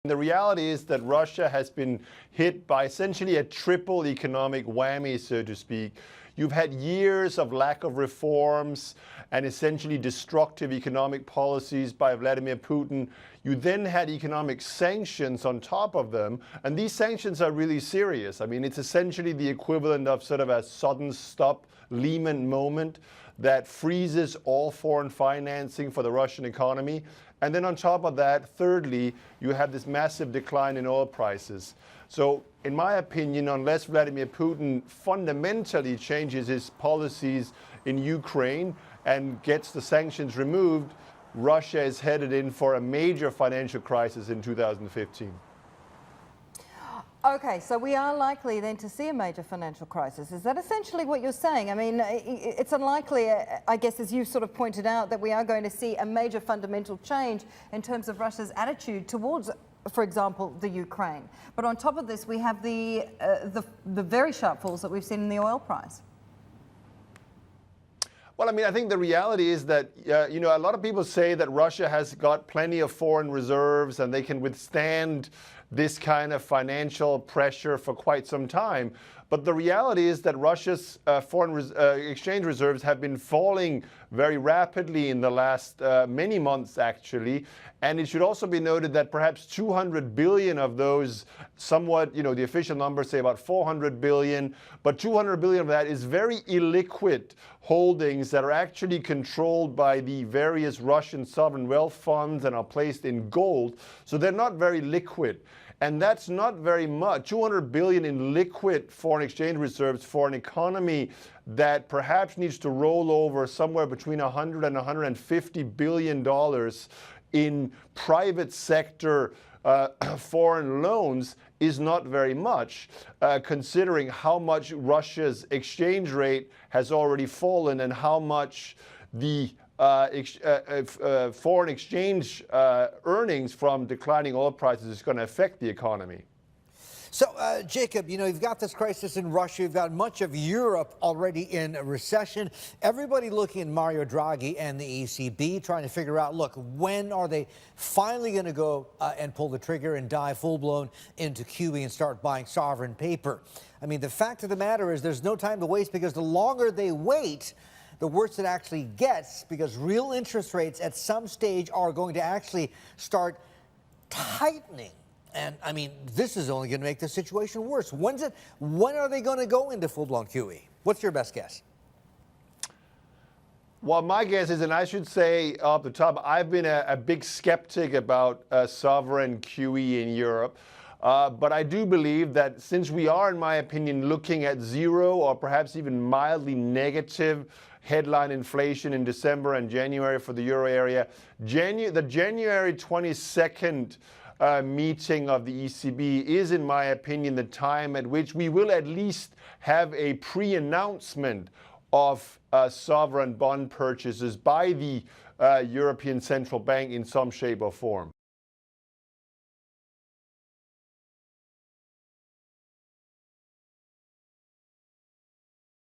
The reality is that Russia has been hit by essentially a triple economic whammy, so to speak. You've had years of lack of reforms and essentially destructive economic policies by Vladimir Putin. You then had economic sanctions on top of them, and these sanctions are really serious. I mean, it's essentially the equivalent of sort of a sudden stop Lehman moment that freezes all foreign financing for the Russian economy. And then on top of that, thirdly, you have this massive decline in oil prices. So in my opinion, unless Vladimir Putin fundamentally changes his policies in Ukraine and gets the sanctions removed, Russia is headed in for a major financial crisis in 2015. Okay, so we are likely then to see a major financial crisis. Is that essentially what you're saying? I mean, it's unlikely, I guess, as you sort of pointed out, that we are going to see a major fundamental change in terms of Russia's attitude towards, for example, the Ukraine. But on top of this, we have the very sharp falls that we've seen in the oil price. Well, I mean, I think the reality is that, you know, a lot of people say that Russia has got plenty of foreign reserves and they can withstand this kind of financial pressure for quite some time. But the reality is that Russia's foreign exchange reserves have been falling very rapidly in the last many months, actually. And it should also be noted that perhaps 200 billion of those, somewhat, you know, the official numbers say about 400 billion, but 200 billion of that is very illiquid holdings that are actually controlled by the various Russian sovereign wealth funds and are placed in gold. So they're not very liquid. And that's not very much. 200 billion in liquid foreign exchange reserves for an economy that perhaps needs to roll over somewhere between 100 and 150 billion dollars in private sector foreign loans is not very much, considering how much Russia's exchange rate has already fallen and how much the foreign exchange earnings from declining oil prices is going to affect the economy. So, Jacob, you know, you've got this crisis in Russia. You've got much of Europe already in a recession. Everybody looking at Mario Draghi and the ECB, trying to figure out, look, when are they finally going to go and pull the trigger and dive full-blown into QE and start buying sovereign paper? I mean, the fact of the matter is there's no time to waste, because the longer they wait, the worse it actually gets, because real interest rates at some stage are going to actually start tightening. And I mean, this is only going to make the situation worse. When are they going to go into full-blown QE? What's your best guess? Well, my guess is, and I should say off the top, I've been a big skeptic about sovereign QE in Europe. But I do believe that since we are, in my opinion, looking at zero or perhaps even mildly negative headline inflation in December and January for the euro area, the January 22nd meeting of the ECB is, in my opinion, the time at which we will at least have a pre-announcement of sovereign bond purchases by the European Central Bank in some shape or form.